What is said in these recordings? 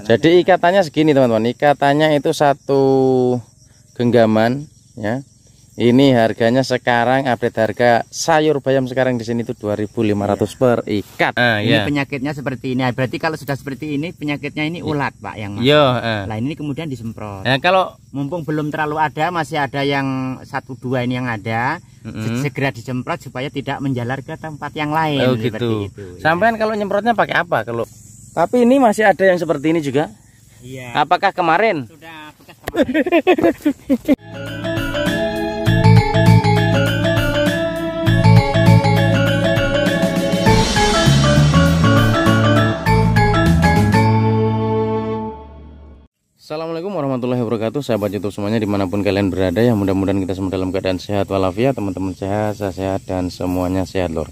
Jadi ikatannya segini teman-teman. Ikatannya itu satu genggaman ya. Ini harganya sekarang update harga sayur bayam sekarang di sini itu 2.500 per ikat. Ini penyakitnya seperti ini. Berarti kalau sudah seperti ini penyakitnya ini ulat Pak yang masuk. Nah ini kemudian disemprot. Nah, kalau mumpung belum terlalu ada, masih ada yang 1-2 ini yang ada, segera disemprot supaya tidak menjalar ke tempat yang lain. Oh gitu. Sampean kalau nyemprotnya pakai apa kalau? Tapi ini masih ada yang seperti ini juga. Iya. Apakah kemarin? Sudah bekas kemarin. Assalamualaikum warahmatullahi wabarakatuh, sahabat YouTube semuanya dimanapun kalian berada, yang mudah-mudahan kita semua dalam keadaan sehat walafiat, teman-teman sehat, saya sehat, dan semuanya sehat lor.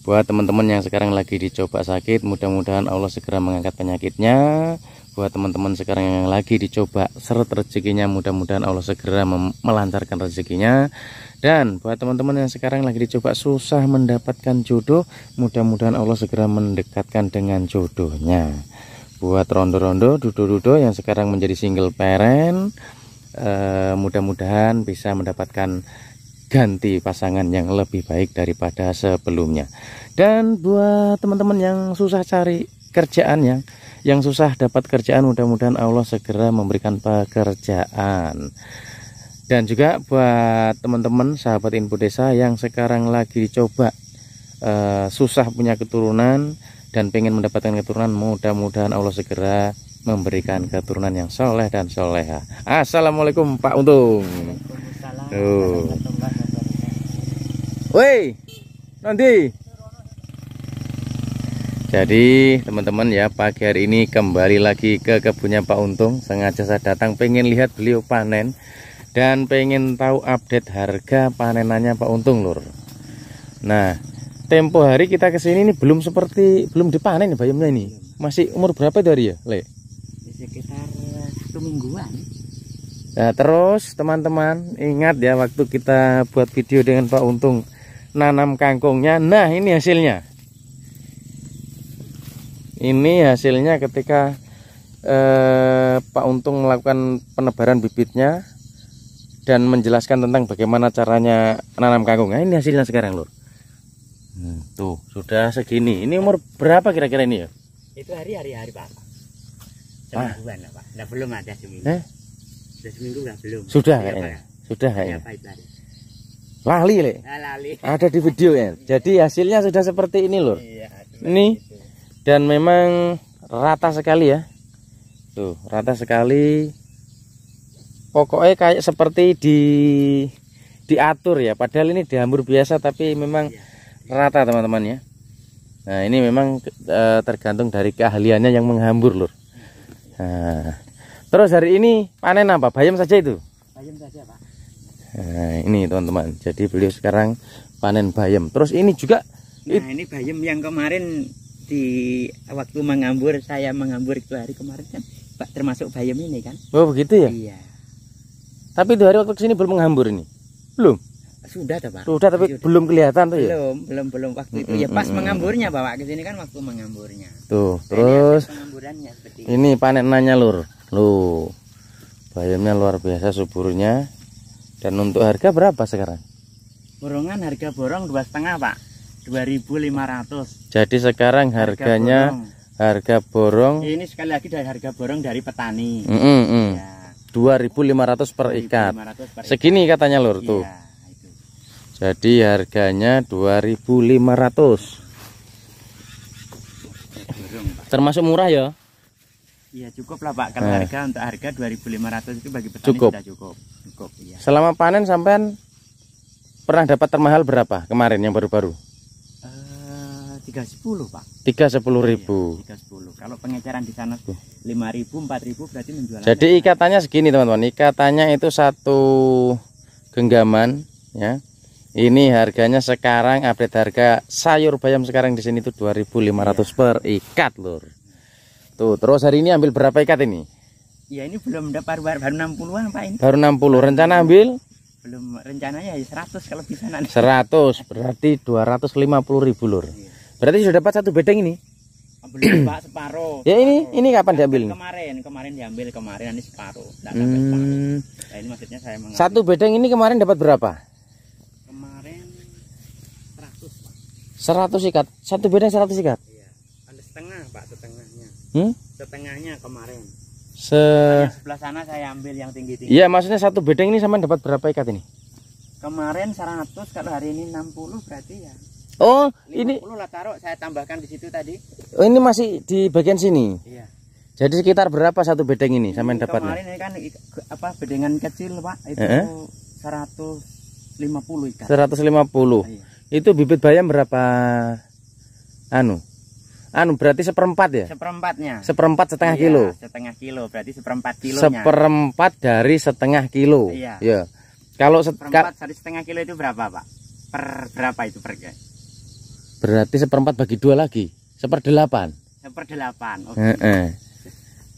Buat teman-teman yang sekarang lagi dicoba sakit, mudah-mudahan Allah segera mengangkat penyakitnya. Buat teman-teman sekarang yang lagi dicoba seret rezekinya, mudah-mudahan Allah segera melancarkan rezekinya. Dan buat teman-teman yang sekarang lagi dicoba susah mendapatkan jodoh, mudah-mudahan Allah segera mendekatkan dengan jodohnya. Buat rondo-rondo, dudo-dudo yang sekarang menjadi single parent, mudah-mudahan bisa mendapatkan ganti pasangan yang lebih baik daripada sebelumnya. Dan buat teman-teman yang susah cari kerjaan, yang susah dapat kerjaan, mudah-mudahan Allah segera memberikan pekerjaan. Dan juga buat teman-teman sahabat Info Desa yang sekarang lagi dicoba susah punya keturunan dan pengen mendapatkan keturunan, mudah-mudahan Allah segera memberikan keturunan yang soleh dan soleha. Assalamualaikum Pak Untung. Woi, nanti. Jadi teman-teman ya, pagi hari ini kembali lagi ke kebunnya Pak Untung. Sengaja saya datang pengen lihat beliau panen dan pengen tahu update harga panenannya Pak Untung lur. Nah, tempo hari kita kesini ini belum dipanen bayamnya ini. Masih umur berapa dari ya, Le? Sekitar 1 mingguan. Nah, terus teman-teman ingat ya waktu kita buat video dengan Pak Untung nanam kangkungnya. Nah, ini hasilnya. Ini hasilnya ketika Pak Untung melakukan penebaran bibitnya dan menjelaskan tentang bagaimana caranya nanam kangkung. Nah, ini hasilnya sekarang, Lur. Tuh sudah segini. Ini umur berapa kira-kira ini ya? Itu hari Pak. Semingguan Pak. Nah, belum ada seminggu. Sudah seminggu lah belum. Sudah kayaknya. Sudah kayaknya. Lali Le. Lali. Ada di video ya. Jadi hasilnya sudah seperti ini lur. Iya, ini gitu. Dan memang rata sekali ya. Tuh rata sekali. Pokoknya kayak seperti diatur ya. Padahal ini dihambur biasa tapi memang rata teman-teman ya. Nah ini memang tergantung dari keahliannya yang menghambur lur. Nah, terus hari ini panen apa? Bayam saja itu? Bayam saja Pak. Nah ini teman-teman, jadi beliau sekarang panen bayam. Terus ini juga ini bayam yang kemarin di waktu menghambur, saya menghambur itu hari kemarin kan Pak, termasuk bayam ini kan. Oh begitu ya? Iya. Tapi itu hari waktu kesini belum menghambur ini? Belum? Sudah Pak. Sudah tapi sudah. Belum kelihatan tuh ya? Belum waktu itu ya pas menghamburnya bawa ke sini kan waktu menghamburnya. Tuh, terus ini itu. panenannya lur. Loh. Bayamnya luar biasa suburnya. Dan untuk harga berapa sekarang? Borongan harga borong 2,5 Pak. 2.500. Jadi sekarang harganya harga borong. Ini sekali lagi dari harga borong dari petani. Ya. 2.500 per ikat. Segini katanya lur tuh. Iya. Jadi harganya 2.500. Termasuk murah ya? Iya cukup lah Pak. Kalau untuk harga 2.500 itu bagi petani cukup. Sudah cukup. Iya. Selama panen sampean pernah dapat termahal berapa kemarin yang baru-baru? 310 Pak. 310.000. Iya, 310. Kalau pengecaran di sana 5.000, 4.000 berarti menjual. Jadi ikatannya segini teman-teman. Ikatannya itu satu genggaman ya. Ini harganya sekarang update harga sayur bayam sekarang di sini itu 2.500 per ikat lur. Tuh, terus hari ini ambil berapa ikat ini? Ya ini belum dapat baru 60-an Pak ini. Baru 60. Rencana ambil? Belum, rencananya ya 100 kalau bisa nanti. 100 berarti 250.000 lur. Berarti sudah dapat satu bedeng ini? Belum Pak, separuh. Ya ini kapan diambil? Kemarin diambil ini separuh. Enggak sampai separuh. Nah, ini maksudnya saya mengambil. Satu bedeng ini kemarin dapat berapa? Kemarin 100 Pak. 100 ikat. Satu bedeng 100 ikat. Iya. Ada setengah Pak, setengahnya. Setengahnya kemarin. Sebelah sana saya ambil yang tinggi-tinggi. Iya, maksudnya satu bedeng ini sama dapat berapa ikat ini? Kemarin 100, kalau hari ini 60 berarti ya. Oh, 50 ini lah taruh, saya tambahkan di situ tadi. Oh, ini masih di bagian sini. Iya. Jadi sekitar berapa satu bedeng ini sampai dapatnya? Kemarin ini kan bedengan kecil Pak, itu 150 ikat. 150. Iya. Itu bibit bayam berapa? Anu berarti seperempat ya? Seperempatnya. Seperempat setengah iya, kilo. Setengah kilo berarti seperempat kilonya. Seperempat dari setengah kilo. Iya. Ya. Kalau seperempat dari setengah kilo itu berapa Pak? Per berapa itu per? Berarti seperempat bagi 2 lagi. 1/8. 1/8. Okay.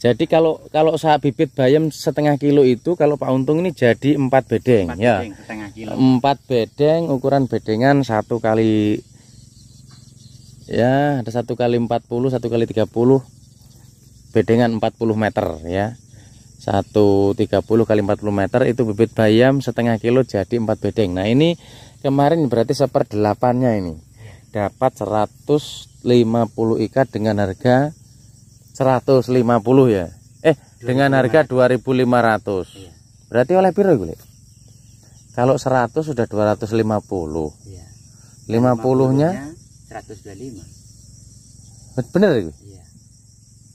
Jadi kalau saya bibit bayam setengah kilo itu, kalau Pak Untung ini jadi 4 bedeng. 4 ya. bedeng setengah kilo. 4 bedeng ukuran bedengan 1 kali ya, ada 1 kali 40, 1 kali 30, bedengan 40 meter ya. 130 kali 40 meter itu bibit bayam setengah kilo jadi 4 bedeng. Nah ini kemarin berarti 1/8-nya ini dapat 150 ikat dengan harga 150 ya. Dengan harga 2.500. Iya. Berarti oleh piro iku, Lek? Kalau 100 sudah 250. Iya. 50-nya 125. bener itu? Iya.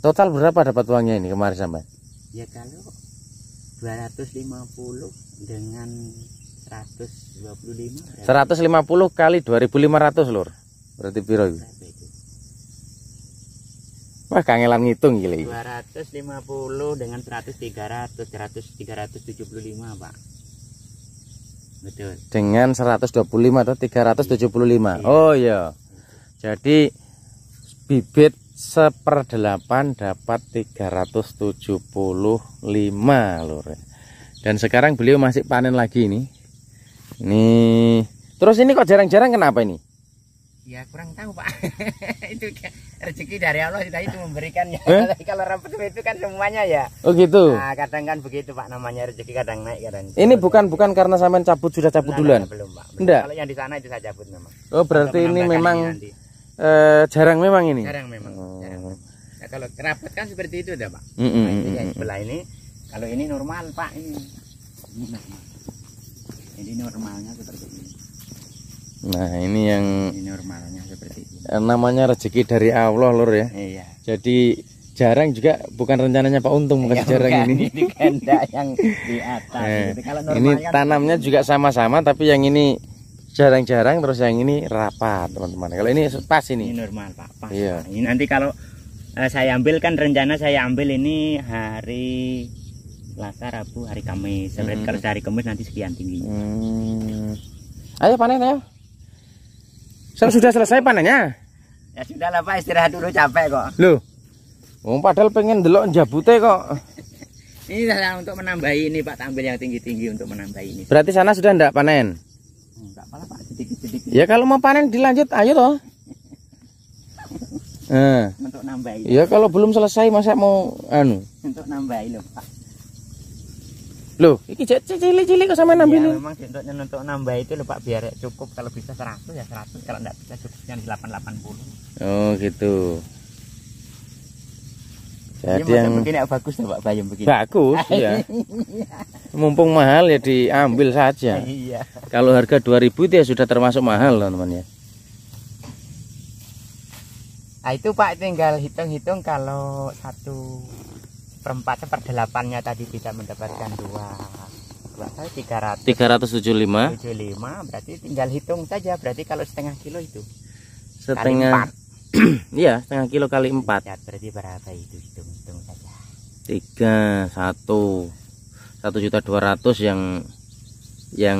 Total berapa dapat uangnya ini kemarin sampai? Ya kalau 250 dengan 125 150 kali 2.500 lur. Berarti piro itu? Wah, kangelan ngitung gila. 250 dengan 375 Pak. Betul. Dengan 125 atau 375. Iya. Oh iya. Jadi bibit 1/8 dapat 375 lur. Dan sekarang beliau masih panen lagi ini. Nih. Terus ini kok jarang-jarang kenapa ini? Ya kurang tahu Pak. Itu rezeki dari Allah, kita itu memberikannya. Kalau rapat itu kan semuanya ya. Oh gitu. Nah, kadang kan begitu Pak, namanya rezeki kadang naik kadang. Ini bukan karena sampean sudah cabut duluan. Belum Pak. Enggak. Kalau yang di sana itu saya cabut memang. Oh berarti ini memang jarang memang ini. Jarang memang. Jarang. Nah, kalau rapat kan seperti itu dah Pak. Nah, ini yang sebelah ini, kalau ini normal Pak ini. Ini normal. Ini normalnya seperti ini. Nah ini yang normalnya seperti ini. Namanya rezeki dari Allah lur ya. Iya. Jadi jarang juga bukan rencananya Pak Untung kasih jarang ini. Ini ganda yang di atas. Kalau ini kan tanamnya juga sama-sama tapi yang ini jarang-jarang terus yang ini rapat teman-teman. Kalau ini pas ini. Ini normal Pak. Pas. Iya. Ini nanti kalau saya ambil kan rencana saya ambil ini hari Selasa, Rabu, hari Kamis. Sebenarnya kalau hari Kamis nanti sekian tingginya. Ayo panen ayo. Sudah selesai panennya? Ya sudah lah Pak, istirahat dulu capek kok. Loh. Padahal pengen delok jabute kok. Ini saya untuk menambahi ini Pak, tampil yang tinggi-tinggi untuk menambahi ini. Berarti sana sudah enggak panen? Enggak apa-apa Pak, sedikit-sedikit. Ya kalau mau panen dilanjut ayo toh. Untuk nambahi. Ya kalau belum selesai masa mau Untuk nambahi loh Pak. Loh, iki cilik-cilik kok sama Ya, nambah memang untuk nambah itu loh Pak, biar cukup. Kalau bisa 100 ya 100, kalau enggak bisa cukup yang 880. Oh gitu. Jadi yang begini bagus tuh Pak, bayam begini. Bagus ya. Mumpung mahal ya diambil saja. Iya. Kalau harga 2.000 itu ya sudah termasuk mahal teman-teman ya. Nah itu Pak, tinggal hitung-hitung kalau 1/4/8-nya tadi bisa mendapatkan 375. 375 berarti tinggal hitung saja. Berarti kalau setengah kilo itu setengah iya, setengah kilo kali 4 ya, berarti berapa itu, hitung-hitung saja. 1.200.000 yang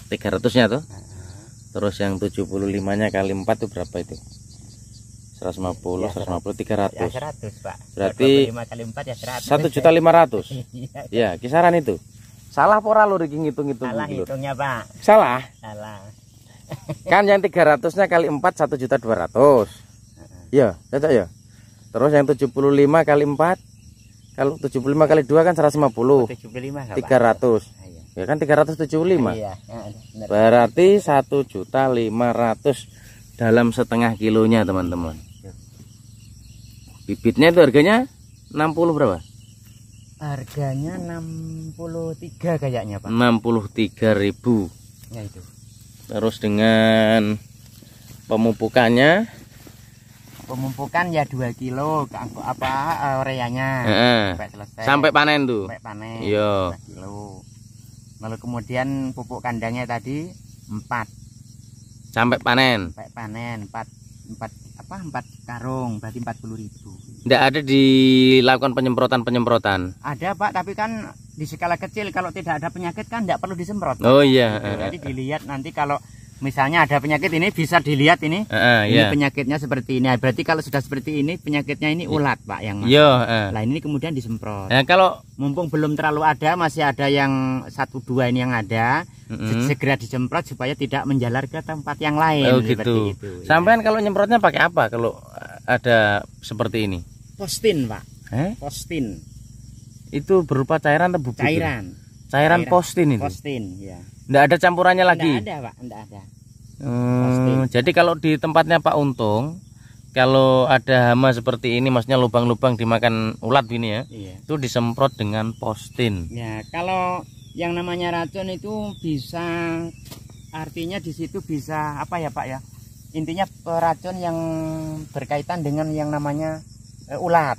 300-nya tuh. Terus yang 75-nya kali 4 itu berapa itu? 150, ya, 150, 300. Ya, 100, Pak. Berarti 25 kali 4 ya 1.500.000. Ya, kisaran itu. Salah pora lur iki ngitung-ngitung. Salah hitungnya, Pak. Salah. Salah. Kan yang 300-nya kali 4 1.200.000. Ya, cocok ya. Terus yang 75 kali 4, kalau 75 kali 2 kan 150. 75 300. Ya kan 375. Iya, Berarti 1.500.000 dalam setengah kilonya, teman-teman. Bibitnya itu harganya 60 berapa? Harganya 63 kayaknya, Pak. 63.000. Ya itu. Terus dengan pemupukannya ya 2 kilo ureanya sampai selesai. Sampai panen tuh. Sampai panen. Iya. 2 kilo. Lalu kemudian pupuk kandangnya tadi 4. Sampai panen. Sampai panen 4 karung, berarti 40.000. Tidak ada dilakukan penyemprotan. Ada, Pak, tapi kan di skala kecil, kalau tidak ada penyakit kan tidak perlu disemprot. Oh iya. Jadi dilihat nanti kalau misalnya ada penyakit ini bisa dilihat ini. Ini iya. penyakitnya seperti ini. Berarti kalau sudah seperti ini penyakitnya ini ulat, Pak, yang Iya. Nah ini kemudian disemprot. Nah, kalau Mumpung belum terlalu ada, masih ada yang 1-2 ini yang ada, segera disemprot supaya tidak menjalar ke tempat yang lain. oh seperti gitu. itu. Sampean kalau nyemprotnya pakai apa kalau ada seperti ini? Postin, Pak. Postin. Itu berupa cairan atau bubuk? Cairan postin itu. Postin, ya. Nggak ada campurannya lagi. Nggak ada, Pak. Nggak ada. Jadi kalau di tempatnya Pak Untung, kalau ada hama seperti ini, maksudnya lubang-lubang dimakan ulat ini ya, Iya. itu disemprot dengan postin. Ya, kalau yang namanya racun itu bisa, artinya di situ bisa apa ya, Pak ya? Intinya racun yang berkaitan dengan yang namanya ulat.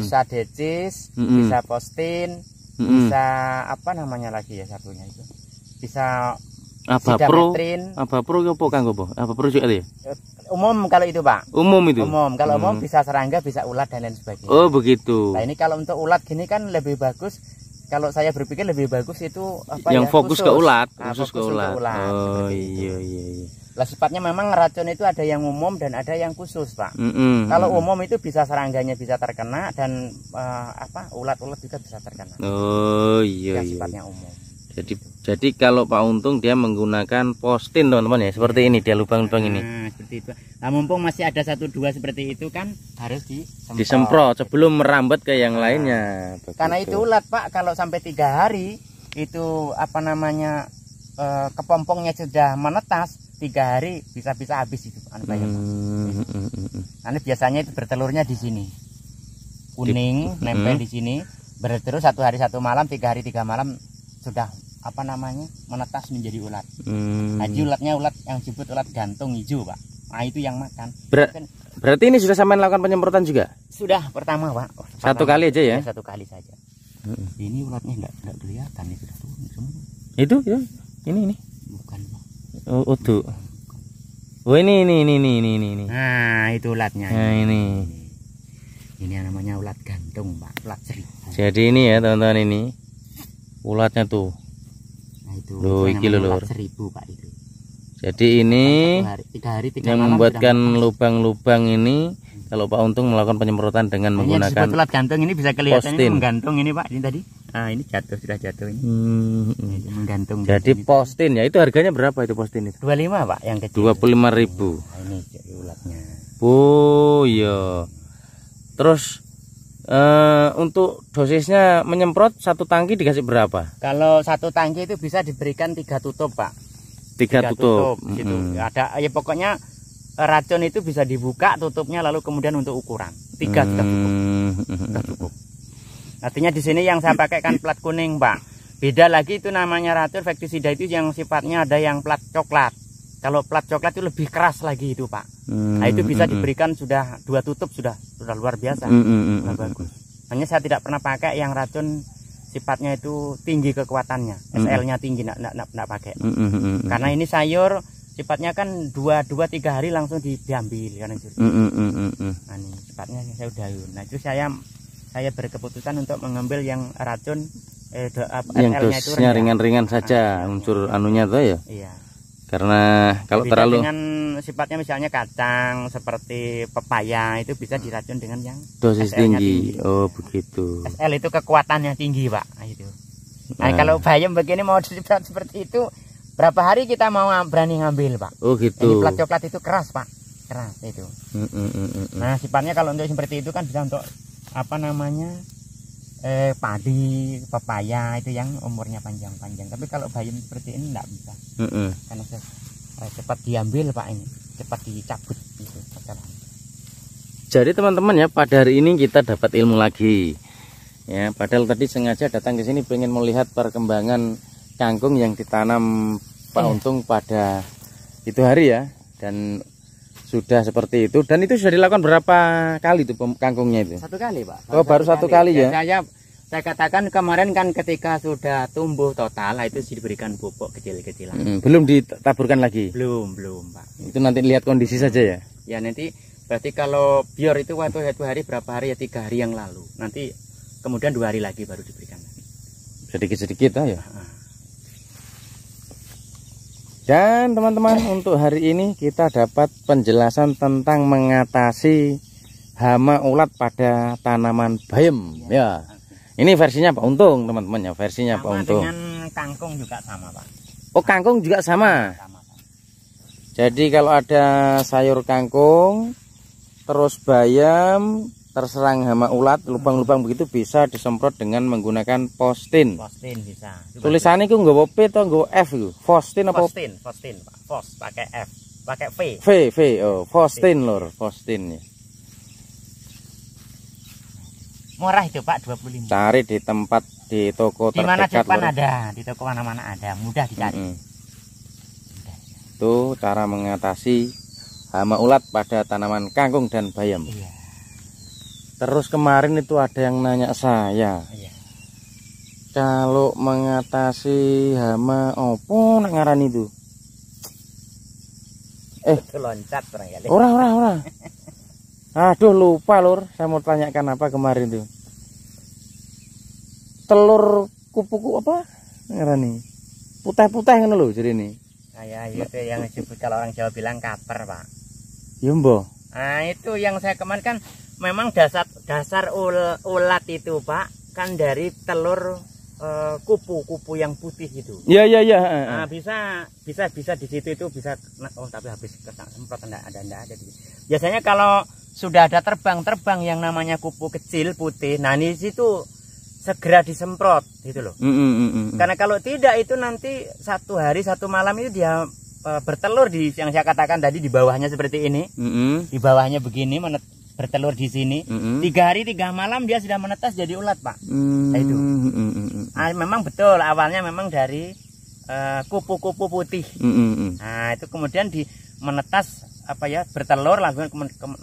Bisa decis, bisa postin, bisa apa namanya lagi ya satunya itu? Bisa sidametrin. Apa pro apa kanggo apa? Apa pro juga ya? Umum kalau itu, Pak. Umum itu. Umum. Kalau umum bisa serangga, bisa ulat dan lain sebagainya. Oh, begitu. Nah, ini kalau untuk ulat gini kan lebih bagus. Kalau saya berpikir lebih bagus itu apa yang ya? Fokus ke ulat, khusus ke ulat. Oh, iya. iya. Lah sifatnya memang racun itu ada yang umum dan ada yang khusus, Pak. Kalau umum itu bisa serangganya bisa terkena dan ulat-ulat juga bisa terkena. Oh, iya. Sifatnya umum. Jadi kalau Pak Untung dia menggunakan postin, teman-teman ya, seperti ini dia lubang-lubang ini. Nah, seperti itu. Nah, mumpung masih ada 1-2 seperti itu kan harus disemprot sebelum merambat ke yang lainnya. Begitu. Karena itu ulat, Pak, kalau sampai 3 hari itu apa namanya kepompongnya sudah menetas, 3 hari bisa habis itu Karena biasanya itu bertelurnya di sini. Kuning nempel di sini, berterus 1 hari 1 malam, 3 hari 3 malam sudah apa namanya menetas menjadi ulat. Nah, ulatnya ulat yang disebut ulat gantung hijau, Pak. Nah, itu yang makan. Berarti ini sudah sampai melakukan penyemprotan juga? Sudah pertama, Pak. Satu kali aja ya? 1 kali saja. Ini ulatnya enggak kelihatan, ini sudah turun semua. Itu ya, ini. Bukan, Pak. Oh, tuh. Oh, ini. Nah, itu ulatnya. Nah, ini. Ini namanya ulat gantung, Pak. Ulat seribu. Jadi ini ya, teman-teman, ini ulatnya tuh. Nah, itu. Loh, iki lho, Lur. Ulat seribu, Pak, itu. Jadi ini 3 hari 3 yang malam membuatkan lubang-lubang ini kalau Pak Untung melakukan penyemprotan dengan menggunakan ulat gantung ini bisa kelihatan postin. ini menggantung ini, Pak, ini tadi. Nah, ini sudah jatuh ini. Ini menggantung. Jadi postin ya, itu harganya berapa itu postin itu? 25, Pak, yang kecil. 25.000. Nah, ini ulatnya. Oh iya. Terus untuk dosisnya menyemprot 1 tangki dikasih berapa? Kalau 1 tangki itu bisa diberikan 3 tutup, Pak. 3 tutup. Gitu. Ada ya pokoknya racun itu bisa dibuka tutupnya, lalu kemudian untuk ukuran 3 sudah cukup. Sudah cukup. Artinya di sini yang saya pakai kan plat kuning, Pak. Beda lagi itu namanya racun fektisida itu yang sifatnya ada yang plat coklat. Kalau plat coklat itu lebih keras lagi itu, Pak. Nah, itu bisa diberikan sudah 2 tutup sudah luar biasa. Sudah bagus. Hanya saya tidak pernah pakai yang racun sifatnya itu tinggi kekuatannya, SL-nya tinggi, enggak pakai. Karena ini sayur sifatnya kan 2-3 hari langsung diambil kan itu. Nah, ini sifatnya saya udah. Nah, itu saya berkeputusan untuk mengambil yang racun yang dosisnya ringan-ringan saja, unsur anunya tuh ya. Iya. Karena kalau bisa terlalu dengan sifatnya misalnya kacang seperti pepaya itu bisa diracun dengan yang dosis tinggi. Oh, begitu. SL itu kekuatannya tinggi, Pak. Nah, itu. Nah, kalau bayam begini mau seperti itu, berapa hari kita mau berani ngambil, Pak? Oh, gitu. Ini plat coklat itu keras, Pak. keras itu. Nah sifatnya kalau untuk seperti itu kan bisa untuk apa namanya padi, pepaya itu yang umurnya panjang-panjang. Tapi kalau bayam seperti ini enggak bisa. Karena cepat diambil Pak ini, cepat dicabut itu. Jadi teman-teman ya, pada hari ini kita dapat ilmu lagi. Ya, padahal tadi sengaja datang ke sini pengen melihat perkembangan kangkung yang ditanam Pak Untung pada itu hari ya, dan sudah seperti itu. Dan itu sudah dilakukan berapa kali tuh kangkungnya itu? 1 kali Pak. Oh baru satu kali ya? Saya katakan kemarin kan ketika sudah tumbuh total itu diberikan pupuk kecil-kecilan. Belum ditaburkan lagi? Belum Pak. Itu nanti lihat kondisi saja ya? Ya nanti berarti kalau bior itu waktu 1 hari berapa hari ya, 3 hari yang lalu. Nanti kemudian 2 hari lagi baru diberikan lagi. Sedikit-sedikit ya? Dan teman-teman untuk hari ini kita dapat penjelasan tentang mengatasi hama ulat pada tanaman bayam ya. Ini versinya Pak Untung teman-teman ya, versinya Pak Untung. Dengan kangkung juga sama Pak. Oh kangkung juga sama. Jadi kalau ada sayur kangkung terus bayam terserang hama ulat lubang-lubang begitu bisa disemprot dengan menggunakan Fostin. Fostin bisa. Tulisannya itu nggak P atau nggak F itu? Fostin apa? Fostin Pak. Fos pakai F, pakai V. V. Oh, Fostin lor, Fostin ya. Murah itu Pak, 25. Cari di tempat di toko terdekat. Di mana depan ada, di toko mana-mana ada, mudah dicari. Itu cara mengatasi hama ulat pada tanaman kangkung dan bayam. Iya. Terus kemarin itu ada yang nanya saya. Iya. Kalau mengatasi hama opo nak ngaran itu? Itu loncat barangkali. Ora. Aduh lupa lur, saya mau tanyakan apa kemarin tuh. Telur kupu apa? Ngarani. Putih-putih ngono lho jadi ini. Itu yang disebut kalau orang Jawa bilang kaper Pak. Ya mbah. Nah itu yang saya kemarin kan memang dasar ulat itu Pak kan dari telur kupu-kupu yang putih itu. Iya. Nah, bisa di situ itu bisa. Oh tapi habis semprot enggak ada di. Biasanya kalau sudah ada terbang yang namanya kupu kecil putih, nah di situ segera disemprot gitu loh. Karena kalau tidak itu nanti 1 hari 1 malam itu dia bertelur di yang saya katakan tadi di bawahnya seperti ini. Di bawahnya begini bertelur di sini. 3 hari 3 malam dia sudah menetas jadi ulat Pak. Nah, itu. Memang betul awalnya memang dari kupu-kupu putih. Nah itu kemudian menetas bertelur langsung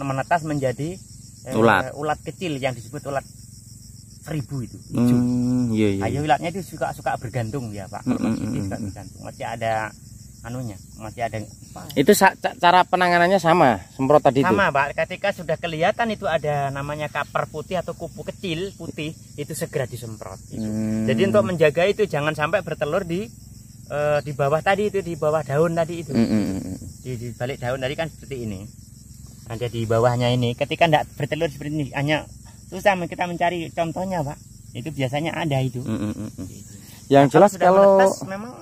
menetas menjadi ulat kecil yang disebut ulat 1000 itu. Iya. Ayo ulatnya itu suka bergantung ya Pak. Suka bergantung. Masih ada masih ada. Itu cara penanganannya sama, semprot tadi sama, Pak. Ketika sudah kelihatan itu ada namanya kaper putih atau kupu kecil putih, itu segera disemprot. Jadi untuk menjaga itu jangan sampai bertelur di bawah tadi itu, di bawah daun tadi itu. Di balik daun tadi kan seperti ini. Ada di bawahnya ini. Ketika tidak bertelur seperti ini, hanya susah kita mencari contohnya, Pak. Itu biasanya ada itu. Yang jelas kalau memang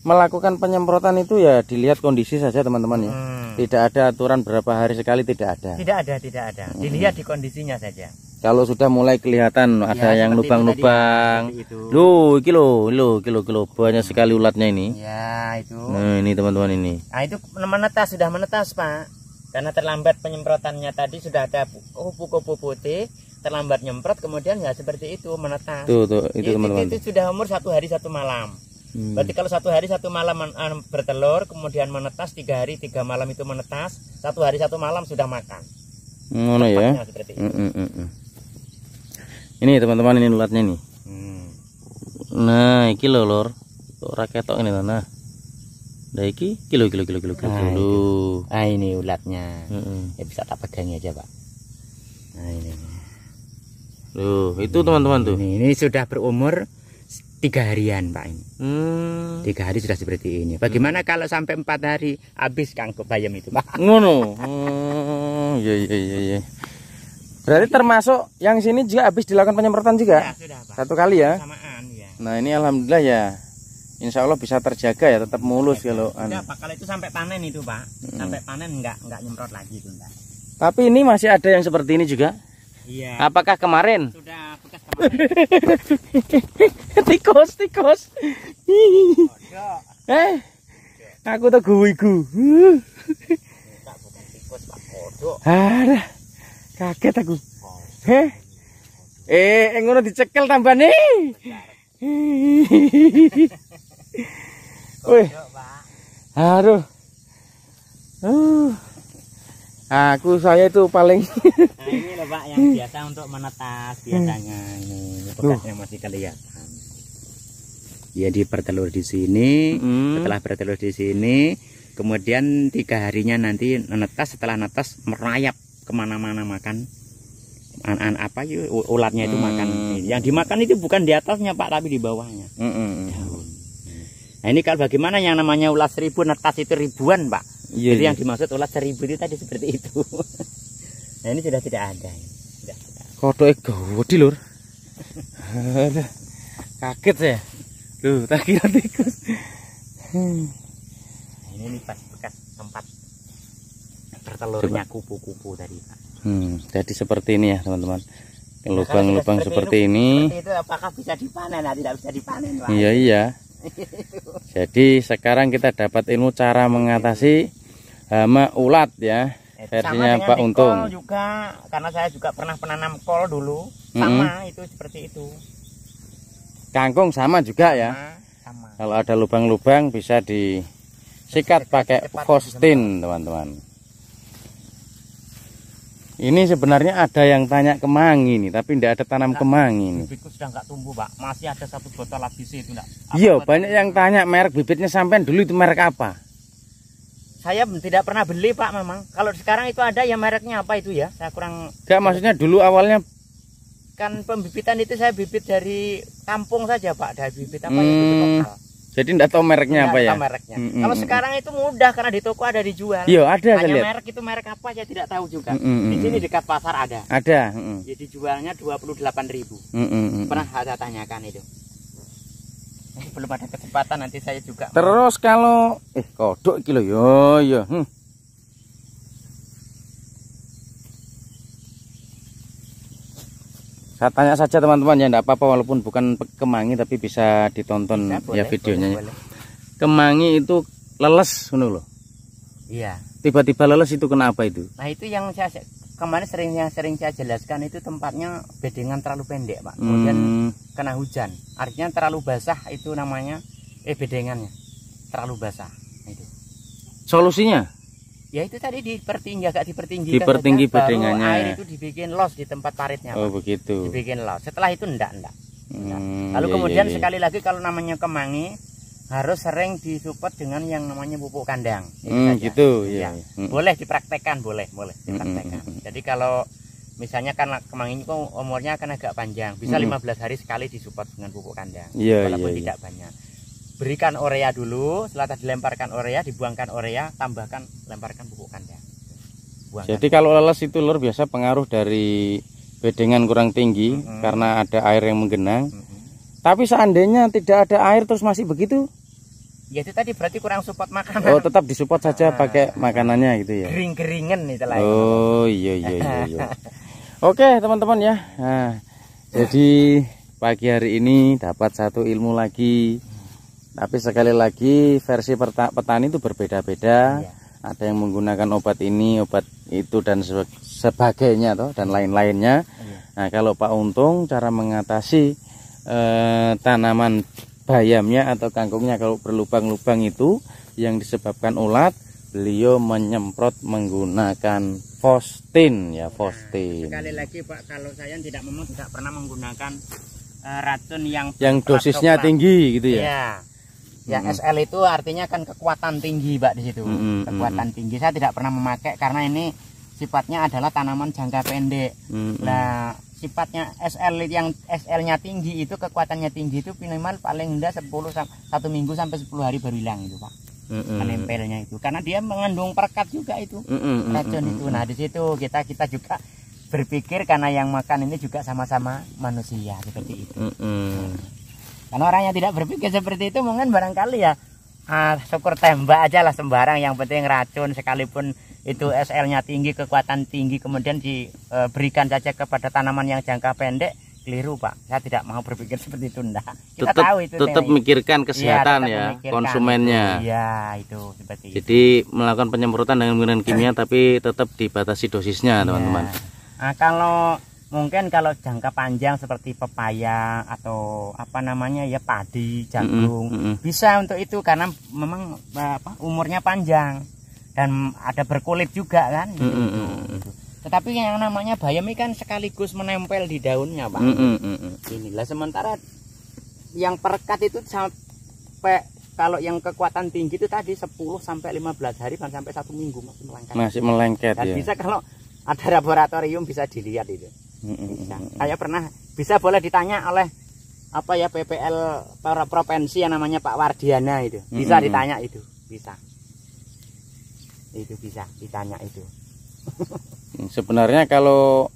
melakukan penyemprotan itu ya dilihat kondisi saja teman-teman ya. Tidak ada aturan berapa hari sekali, tidak ada. Tidak ada. Dilihat di kondisinya saja. Kalau sudah mulai kelihatan ada yang lubang-lubang. Loh, kilo banyak sekali ulatnya ini. Ya, itu. Nah, ini teman-teman ini. Nah, itu sudah menetas, Pak. Karena terlambat penyemprotannya tadi sudah ada kupu-kupu putih, terlambat nyemprot kemudian ya seperti itu menetas. Tuh, itu teman-teman. Itu sudah umur 1 hari 1 malam. Berarti kalau 1 hari 1 malam bertelur, kemudian menetas 3 hari 3 malam itu menetas, 1 hari 1 malam sudah makan. Ngono ya. Ini teman-teman ini ulatnya nih. Nah, iki lho lur. Ora ketok ini nah. Nah, iki kilo. Ah ini ulatnya. Ya bisa tak pegangi aja, Pak. Nah, ini. Loh, itu teman-teman tuh. Ini sudah berumur 3 harian, Pak ini. 3 hari sudah seperti ini. Bagaimana kalau sampai 4 hari habis kangkung bayam itu, Pak? Ngono. Iya. Berarti termasuk yang sini juga habis dilakukan penyemprotan juga? Ya, sudah, Pak. 1 kali ya? Samaan, ya. Nah, ini alhamdulillah ya. insya Allah bisa terjaga ya, tetap mulus kalau enggak, Pak, kalau itu sampai panen itu, Pak. Sampai panen enggak nyemprot lagi itu enggak. Tapi ini masih ada yang seperti ini juga. Iya. Apakah kemarin? Sudah bekas kemarin. Tikus. Aku tuh guwiku. Enggak, bukan tikus, Pak, kodok. Aduh, kaget aku. Ngono dicekel tambah nih. Wih. Aduh. Saya itu paling. Nah, ini loh, Pak, yang biasa untuk menetas biasanya ini bekasnya masih kelihatan. Ya, dia bertelur di sini. Setelah bertelur di sini, kemudian 3 harinya nanti menetas. Setelah netas merayap kemana-mana makan. Ulatnya itu makan. Yang dimakan itu bukan di atasnya, Pak, tapi di bawahnya. Daun. Nah, ini kalau bagaimana yang namanya ulat 1000, netas itu ribuan, Pak. Iya, jadi yang dimaksud ulat 1000 itu tadi seperti itu. Nah, ini sudah tidak ada. Kodoknya gede lur. Kaget saya. Loh, tak kira tikus. Ini pas bekas tempat bertelurnya kupu-kupu tadi, Pak. Jadi seperti ini ya, teman-teman. Lubang-lubang seperti ini. Seperti itu apakah bisa dipanen? Nah, tidak bisa dipanen, Pak. Iya. Jadi sekarang kita dapat ilmu cara mengatasi hama ulat ya. Versinya Pak Untung. Kol juga, karena saya juga pernah menanam kol dulu. Sama itu seperti itu. Kangkung sama juga ya. Sama. Kalau ada lubang-lubang bisa disikat pakai Fostin, teman-teman. Ini sebenarnya ada yang tanya kemangi nih, tapi tidak ada tanam kemangi nih. Bibitku sudah nggak tumbuh, Pak. Masih ada 1 botol lagi sih itu enggak. Iya, banyak yang tanya merek bibitnya, sampean dulu itu merek apa? Saya tidak pernah beli, Pak, memang. Kalau sekarang itu ada ya mereknya apa itu ya? Saya kurang. Enggak, maksudnya dulu awalnya kan pembibitan itu saya bibit dari kampung saja, Pak. Dari bibit apa ya, bibit lokal. Jadi enggak tahu mereknya apa ya? Mereknya. Kalau sekarang itu mudah karena di toko ada dijual. Iya, ada. Hanya merek itu merek apa saya tidak tahu juga. Di sini dekat pasar ada. Ada. Jadi jualnya 28.000. Pernah saya tanyakan itu. Belum ada kesempatan, nanti saya juga. Terus kalau kodok iki lho yo. Saya tanya saja teman-teman ya, enggak apa-apa walaupun bukan kemangi tapi bisa ditonton ya videonya. Boleh. Kemangi itu leles ngono loh. Iya. Tiba-tiba leles itu kenapa itu? Nah, itu yang saya kemarin sering saya jelaskan, itu tempatnya bedengan terlalu pendek, Pak. Kemudian kena hujan. Artinya terlalu basah itu namanya bedengannya. Terlalu basah itu. Solusinya? Ya itu tadi dipertinggi, agak dipertinggi bedengannya. Air itu dibikin los di tempat paritnya, Pak. Oh, begitu. Dibikin los. Setelah itu enggak. Lalu kemudian sekali lagi kalau namanya kemangi harus sering disupport dengan yang namanya pupuk kandang. Gitu ya. Boleh dipraktekkan, boleh dipraktekkan. Jadi kalau misalnya kan kemangi itu umurnya kan agak panjang, bisa 15 hari sekali disupport dengan pupuk kandang. Walaupun tidak banyak. Berikan urea dulu, setelah dilemparkan urea, dibuangkan urea, lemparkan pupuk kandang. Jadi kalau leles itu luar biasa pengaruh dari bedengan kurang tinggi karena ada air yang menggenang. Tapi seandainya tidak ada air terus masih begitu? Ya itu tadi berarti kurang support makanan. Oh, tetap disupport saja pakai makanannya gitu ya. Kering-keringan itu lah. Oh, iya. Oke, teman-teman ya. Nah, jadi pagi hari ini dapat satu ilmu lagi. Tapi sekali lagi versi petani itu berbeda-beda. Ada yang menggunakan obat ini, obat itu dan sebagainya toh, dan lain-lainnya. Nah, kalau Pak Untung cara mengatasi tanaman bayamnya atau kangkungnya kalau berlubang-lubang itu yang disebabkan ulat, beliau menyemprot menggunakan Fostin ya, Fostin. Sekali lagi, Pak, kalau saya tidak pernah menggunakan racun yang dosisnya tinggi gitu ya. Ya, SL itu artinya kan kekuatan tinggi, Pak, di situ. Kekuatan tinggi saya tidak pernah memakai karena ini sifatnya adalah tanaman jangka pendek. Nah, sifatnya SL yang SL-nya tinggi itu, kekuatannya tinggi itu minimal paling rendah 1 minggu sampai 10 hari baru hilang itu, Pak. Menempelnya itu karena dia mengandung perekat juga itu. Racun itu. Nah, di situ kita juga berpikir karena yang makan ini juga sama-sama manusia seperti itu. Karena orang yang tidak berpikir seperti itu mungkin barangkali ya syukur tembak aja lah sembarang, yang penting racun sekalipun itu SL-nya tinggi, kekuatan tinggi, kemudian diberikan saja kepada tanaman yang jangka pendek, keliru Pak. Saya tidak mau berpikir seperti itu, enggak. Kita tahu itu tetap mikirkan kesehatan ya, konsumennya. Iya, itu seperti itu. Jadi melakukan penyemprotan dengan menggunakan kimia tapi tetap dibatasi dosisnya, teman-teman. Nah, kalau mungkin kalau jangka panjang seperti pepaya atau apa namanya ya padi, jagung, bisa untuk itu karena memang umurnya panjang dan ada berkulit juga kan. Tetapi yang namanya bayam ini kan sekaligus menempel di daunnya Pak. Inilah sementara yang perekat itu sampai kalau yang kekuatan tinggi itu tadi 10 sampai 15 hari bahkan sampai 1 minggu masih melengket. Masih melengket dan ya. Bisa kalau ada laboratorium bisa dilihat itu. Bisa. Saya pernah, bisa boleh ditanya oleh apa ya PPL provinsi yang namanya Pak Wardiana itu. Bisa ditanya itu, bisa. Itu bisa ditanya itu. Sebenarnya kalau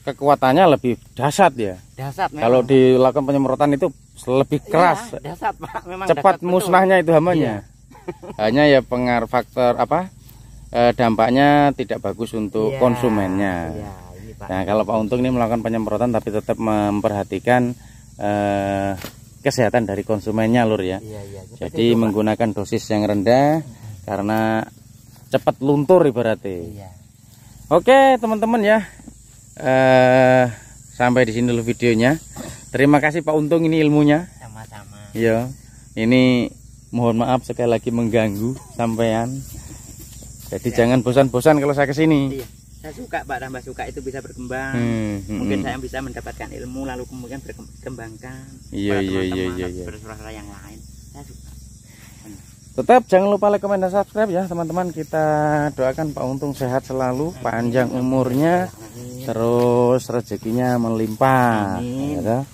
kekuatannya lebih dahsyat ya. Dahsyat memang. Kalau dilakukan penyemprotan itu lebih keras. Iya, dahsyat Pak, memang cepat musnahnya itu hamanya. Hanya ya pengaruh faktor apa? Dampaknya tidak bagus untuk konsumennya. Nah, kalau Pak Untung ini melakukan penyemprotan tapi tetap memperhatikan kesehatan dari konsumennya lur ya. Jadi menggunakan dosis yang rendah karena cepat luntur ibaratnya. Oke teman-teman ya, sampai di sini dulu videonya. Terima kasih Pak Untung ini ilmunya. Sama-sama. Iya, ini mohon maaf sekali lagi mengganggu sampean. Jadi jangan bosan-bosan kalau saya kesini. Saya suka Pak, tambah suka itu bisa berkembang. Mungkin saya bisa mendapatkan ilmu lalu kemudian berkembangkan. Iya. Bersuara yang lain. Saya suka. Tetap jangan lupa like, komen, dan subscribe ya teman-teman. Kita doakan Pak Untung sehat selalu, panjang umurnya, terus rezekinya melimpah. Ya,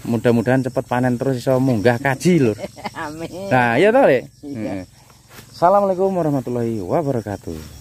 mudah-mudahan cepat panen terus iso munggah kaji lur. Amin. Nah, iya toh, Lek. Assalamualaikum warahmatullahi wabarakatuh.